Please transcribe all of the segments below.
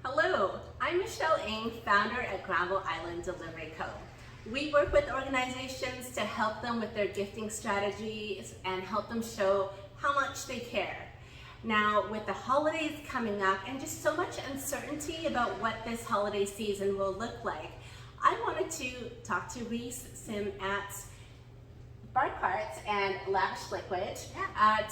Hello, I'm Michelle Ng, founder at Granville Island Delivery Co. We work with organizations to help them with their gifting strategies and help them show how much they care. Now, with the holidays coming up and just so much uncertainty about what this holiday season will look like, I wanted to talk to Reece, Sim at Bar Carts and Lavish Liquid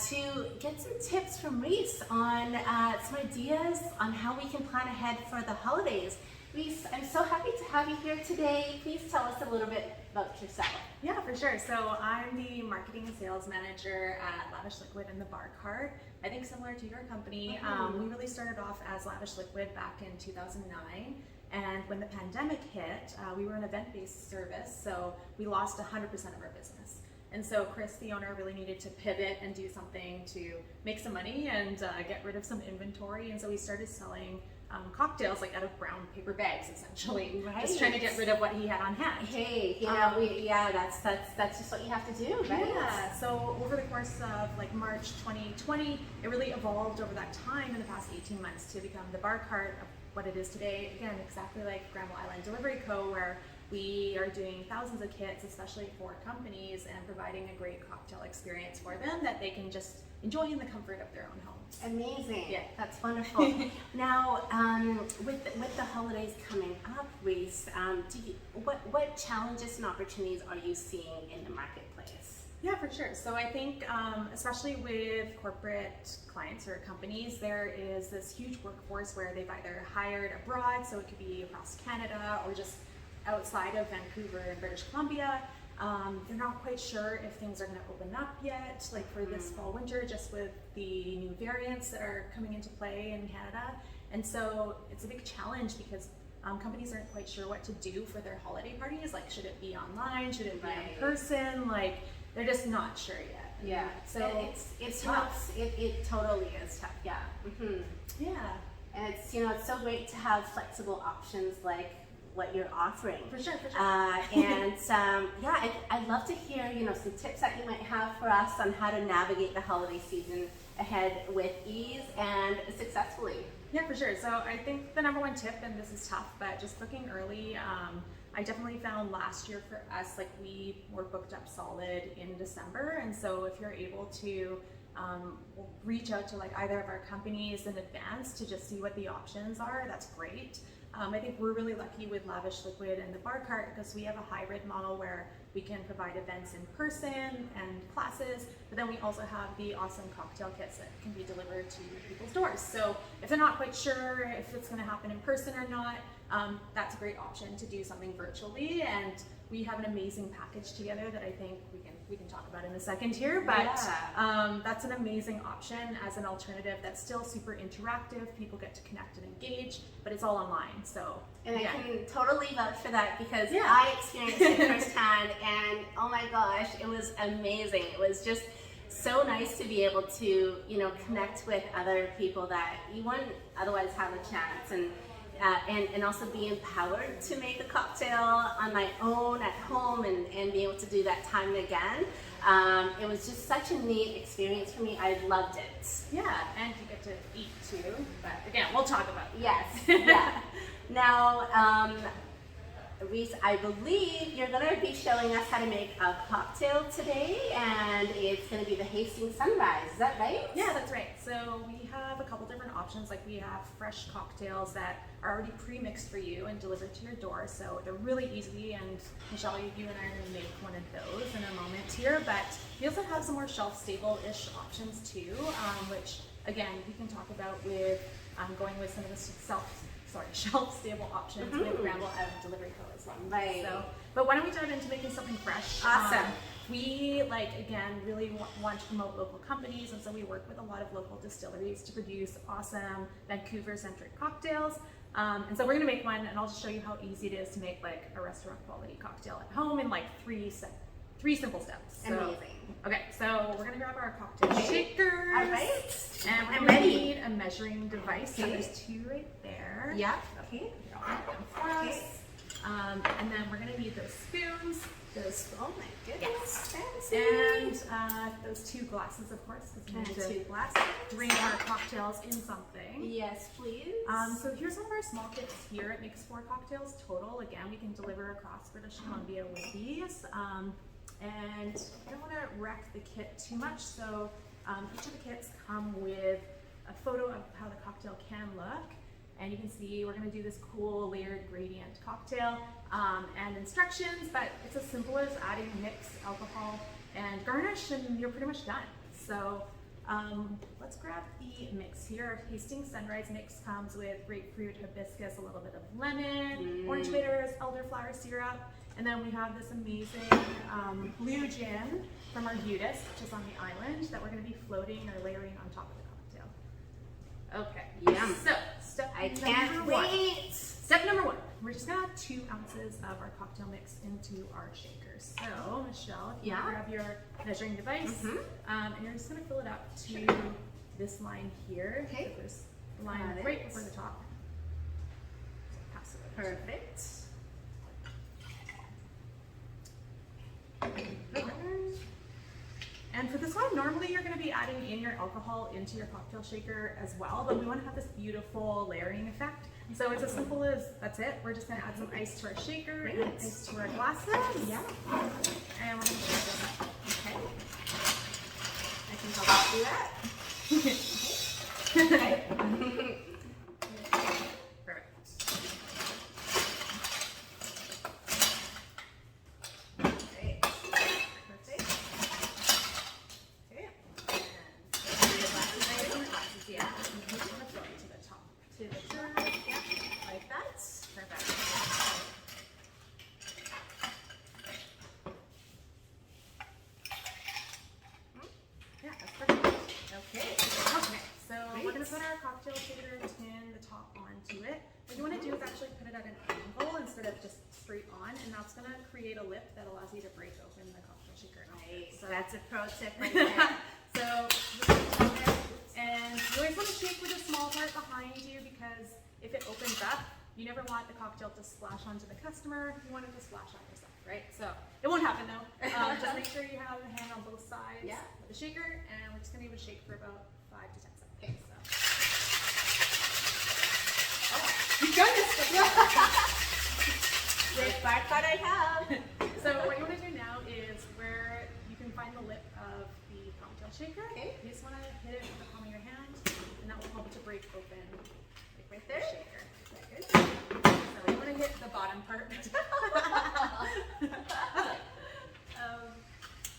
to get some tips from Reece on some ideas on how we can plan ahead for the holidays. Reece, I'm so happy to have you here today. Please tell us a little bit about yourself. Yeah, for sure. So I'm the marketing and sales manager at Lavish Liquid and the Bar Cart. I think similar to your company, we really started off as Lavish Liquid back in 2009. And when the pandemic hit, we were an event-based service, so we lost 100% of our business. And so Chris, the owner, really needed to pivot and do something to make some money and get rid of some inventory. And so we started selling cocktails like out of brown paper bags, essentially. Right. Just trying to get rid of what he had on hand. Hey, that's just what you have to do, right? Yeah. So over the course of like March 2020, it really evolved over that time in the past 18 months to become the Bar Cart of what it is today. Again, exactly like Granville Island Delivery Co., where we are doing thousands of kits, especially for companies, and providing a great cocktail experience for them that they can just enjoy in the comfort of their own homes. Amazing. Yeah. That's wonderful. Now, with the holidays coming up, Reece, what challenges and opportunities are you seeing in the marketplace? Yeah, for sure. So I think, especially with corporate clients or companies, there is this huge workforce where they've either hired abroad, so it could be across Canada or just outside of Vancouver and British Columbia. They're not quite sure if things are going to open up yet, like for this fall winter, just with the new variants that are coming into play in Canada. And so it's a big challenge because companies aren't quite sure what to do for their holiday parties. Like, should it be online? Should it be in person? Like, they're just not sure yet. Yeah. So it's tough. It totally is tough. Yeah. Yeah. And it's so great to have flexible options like what you're offering. For sure. I'd love to hear some tips that you might have for us on how to navigate the holiday season ahead with ease and successfully. Yeah, for sure. So I think the number one tip, and this is tough, but just booking early. I definitely found last year for us, like, we were booked up solid in December, and so if you're able to reach out to like either of our companies in advance to just see what the options are, that's great. I think we're really lucky with Lavish Liquid and the Bar Cart because we have a hybrid model where we can provide events in person and classes, but then we also have the awesome cocktail kits that can be delivered to people's doors. So if they're not quite sure if it's going to happen in person or not, that's a great option to do something virtually. And we have an amazing package together that I think we can talk about in a second here, but that's an amazing option as an alternative that's still super interactive. People get to connect and engage, but it's all online. So I can totally vouch for that because I experienced it firsthand, and oh my gosh, it was amazing. It was just so nice to be able to connect with other people that you wouldn't otherwise have a chance, and also be empowered to make a cocktail on my own at home and be able to do that time and again. It was just such a neat experience for me. I loved it. Yeah, and you get to eat too, but again, we'll talk about it. Yes, yeah. Now, Reece, I believe you're going to be showing us how to make a cocktail today, and it's going to be the Hastings Sunrise. Is that right? Yeah, that's right. So we have a couple different options. Like, we have fresh cocktails that are already pre-mixed for you and delivered to your door. So they're really easy, and Michelle, you and I are going to make one of those in a moment here. But we also have some more shelf-stable-ish options too, which again we can talk about with going with some of the shelf-stable options with Granville Island Delivery Co. as well. Right. So, but why don't we dive into making something fresh? Awesome. We really want to promote local companies, and so we work with a lot of local distilleries to produce awesome Vancouver-centric cocktails. And so we're gonna make one, and I'll just show you how easy it is to make like a restaurant-quality cocktail at home in like three simple steps. So, amazing. Okay, so we're gonna grab our cocktail shakers. All right. And we're I'm gonna ready. need a measuring device. So there's two right there. Yeah. Okay. And then we're gonna need those spoons. Those, oh my goodness, fancy. And those 2 glasses, of course, because we And need 2 to glasses. drink our cocktails in something. Yes, please. So here's one of our small kits here. It makes 4 cocktails total. Again, we can deliver across British Columbia with these. And I don't want to wreck the kit too much, so each of the kits come with a photo of how the cocktail can look. And you can see we're going to do this cool layered gradient cocktail and instructions, but it's as simple as adding mix, alcohol, and garnish, and you're pretty much done. So let's grab the mix here. Our tasting sunrise mix comes with grapefruit, hibiscus, a little bit of lemon, orange bitters, elderflower syrup, and then we have this amazing blue gin from our Udis, which is on the island, that we're going to be floating or layering on top of the cocktail. Okay. Yum. So step I number can't 1. wait. Step number 1. We're just gonna add 2 ounces of our cocktail mix into our shakers. So Michelle, if you grab your measuring device, and you're just gonna fill it up to this line here. Okay. So there's a line right over the top. So pass it over. Perfect. And for this one, normally you're going to be adding in your alcohol into your cocktail shaker as well, but we want to have this beautiful layering effect. So it's as simple as that's it. We're just going to add some ice to our shaker and ice to our glasses. Yeah. And we're going to shake this up. Okay. I can help you do that. Okay. Perfect. Great. Perfect. Okay. And your glasses, right? Your glasses, yeah. I'm going to throw it to the top. To the top. Yeah. Like that. Perfect. Yeah, that's perfect. Okay. Okay, so Great. we're going to put our cocktail shaker tin, the top onto it. What you want to do is actually put it at an angle instead of just straight on, and that's going to create a lip that allows you to break open the cocktail shaker. Right. So That's a pro tip right there. So just put it in there, and you always want to shake with a small part behind you, because if it opens up, you never want the cocktail to splash onto the customer. You want it to splash on yourself, right? So it won't happen though. Just make sure you have a hand on both sides of the shaker, and we're just going to give it a shake for about 5 to 10 seconds. Okay. So. Oh, you've done this. Great part that I have. So what you want to do now is where you can find the lip of the cocktail shaker. Okay. You just want to hit it with the palm of your hand, and that will help it to break open Right there. the shaker. Good. So you want to hit the bottom part.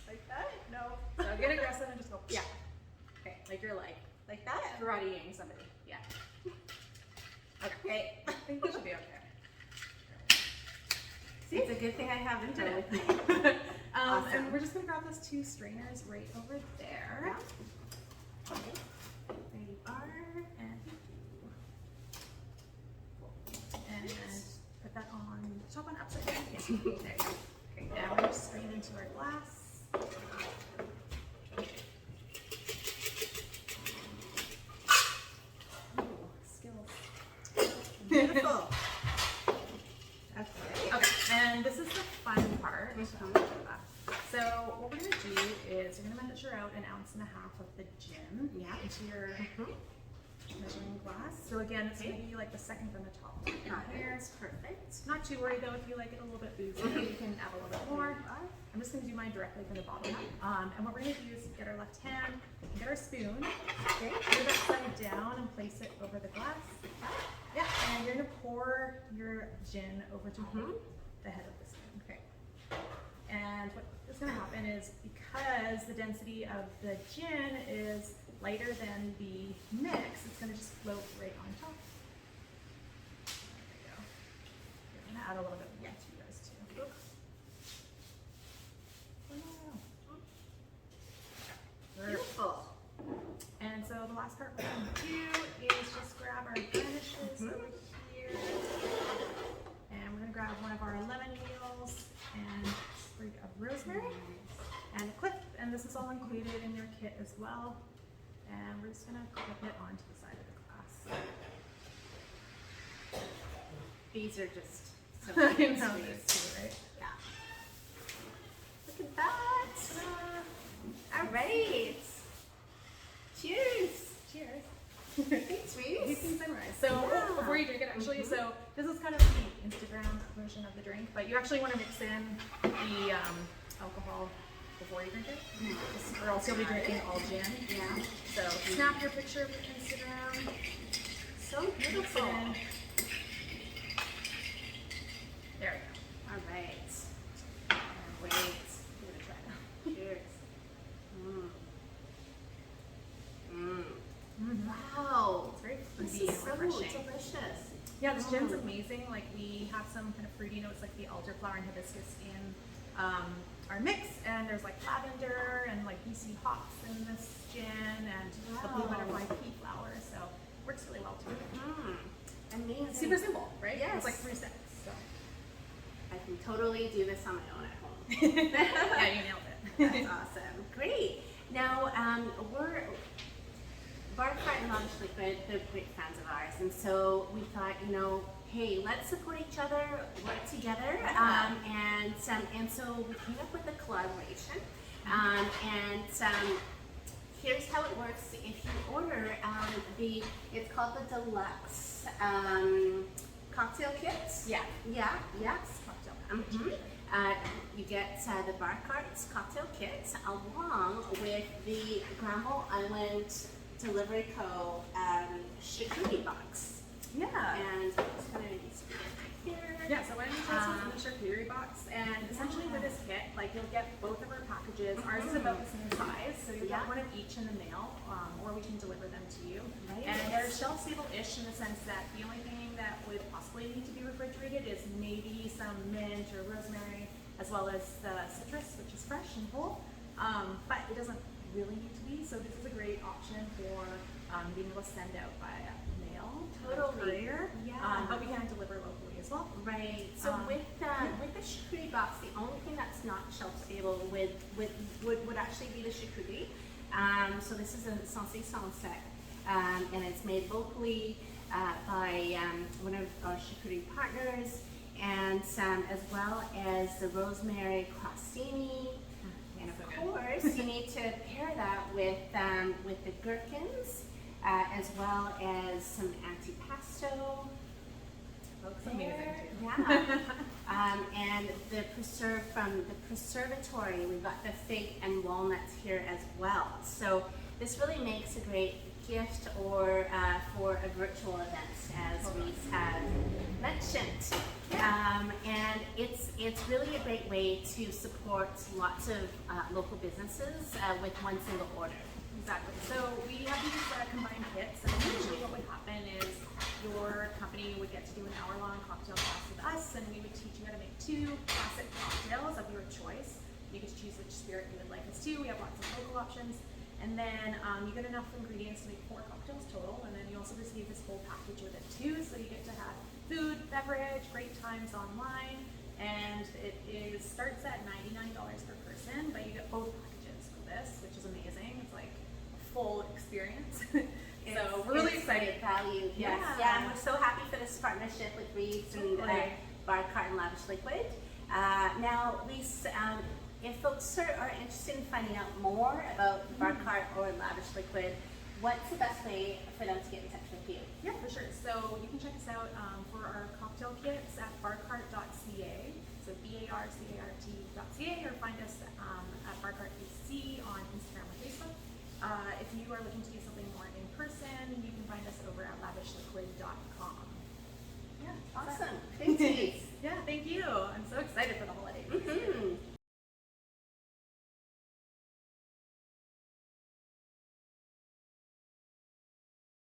Like that? No. So get aggressive and just go. Yeah. Okay, like you're like that? karateing somebody. Yeah. Okay. I think we should be okay. See, it's a good thing I have Intel with me. And Awesome. we're just gonna grab those 2 strainers right over there. Okay. There you are. And put that on the top one upside down. Yeah. There you go. Okay, now we're just strain into our glass. Ooh, skills. Beautiful. Okay. Okay, and this is the fun part. So what we're gonna do is we're gonna measure out 1.5 ounces of the gin into your measuring glass. So again, it's gonna be like the second from the top here. That's perfect. Not too worried though if you like it a little bit boozy. You can add a little bit more. I'm just gonna do mine directly from the bottom. And what we're gonna do is get our left hand, get our spoon, put it upside down and place it over the glass. Yeah, and you're gonna pour your gin over to the head of the spoon. Okay. And what is gonna happen is, because the density of the gin is lighter than the mix, it's gonna just float right on top. There we go. We're gonna add a little bit more to yours too. Beautiful. And so the last part we're going to do is just grab our garnishes over here. And we're going to grab one of our lemon wheels and a sprig of rosemary and a clip. And this is all included in your kit as well. And we're just going to clip it onto the side of the glass. These are just so I cute. know this too, right? Yeah. that. All right. Cheers. Cheers. Thanks, Reece. You can sunrise. So Yeah. before you drink it, actually, so this is kind of the Instagram version of the drink, but you actually want to mix in the alcohol before you drink it, or else you'll be drinking all gin. Yeah. So snap your picture of your Instagram. So Mix beautiful. it in. There All right. we go. Wait. Give it a try now. Cheers. Mm-hmm. Wow. It's very This fruity is and so refreshing. delicious. Yeah, this gin's amazing. Like we have some kind of fruity notes like the elderflower and hibiscus in our mix, and there's like lavender and like BC hops in this gin, and the blue Wow. butterfly pea flower. So works really well together. Amazing. It's super simple, right? Yes. It's like 3 steps. So I can totally do this on my own at home. yeah, you nailed it. That's awesome. Great. Now, we're Barcart and Lavish Liquid, they're great friends of ours, and so we thought, you know, hey, let's support each other, work together, and so we came up with a collaboration, here's how it works. If you order it's called the deluxe cocktail kits. Yeah. Yeah. Cocktail. You get the Barcart's cocktail kits along with the Granville Island Delivery Co. charcuterie box. Yeah. And it's kind of needs to be here. Yeah, so why don't you tell us what's in the charcuterie box? And essentially for this kit, like you'll get both of our packages. Ours is about the same size, so you'll get one of each in the mail, or we can deliver them to you. Right. And they're shelf-stable-ish in the sense that the only thing that would possibly need to be refrigerated is maybe some mint or rosemary, as well as the citrus, which is fresh and whole. But it doesn't really need to be, so this is a great option for being able to send out by mail, Totally. courier. Yeah. But we can deliver locally as well. Right. So with the charcuterie box, the only thing that's not shelf stable would actually be the charcuterie. So this is a saucy sunset, and it's made locally by one of our charcuterie partners, and as well as the rosemary crostini. And of course, you need to pair that with the gherkins, as well as some antipasto. Looks amazing too. Yeah. And the from the preservatory, we've got the fig and walnuts here as well. So this really makes a great gift or for a virtual event, as Reece had mentioned. And it's really a great way to support lots of local businesses with one single order. Exactly. So we have these combined kits, and essentially what would happen is your company would get to do an hour-long cocktail class with us, and we would teach you how to make 2 classic cocktails of your choice. You get to choose which spirit you would like us to. We have lots of local options. And then you get enough ingredients to make 4 cocktails total, and then you also receive this whole package with it too, so you get to have food, beverage, great times online, and it starts at $99 per person, but you get both packages for this, which is amazing. It's like a full experience. So we're really excited. Great value. Yes. Yeah. And we're so happy for this partnership with Reece and Barcart and Lavish Liquid. Now, Reece, if folks are interested in finding out more about Barcart or Lavish Liquid, what's the best way for them to get in touch with you? Yeah, for sure. So you can check us out for our cocktail kits at barcart.ca, so barcart.ca, or find us at barcartbc on Instagram or Facebook. If you are looking to do something more in person, you can find us over at lavishliquid.com. Yeah, awesome. Thanks, Reece. Yeah, thank you. I'm so excited for the whole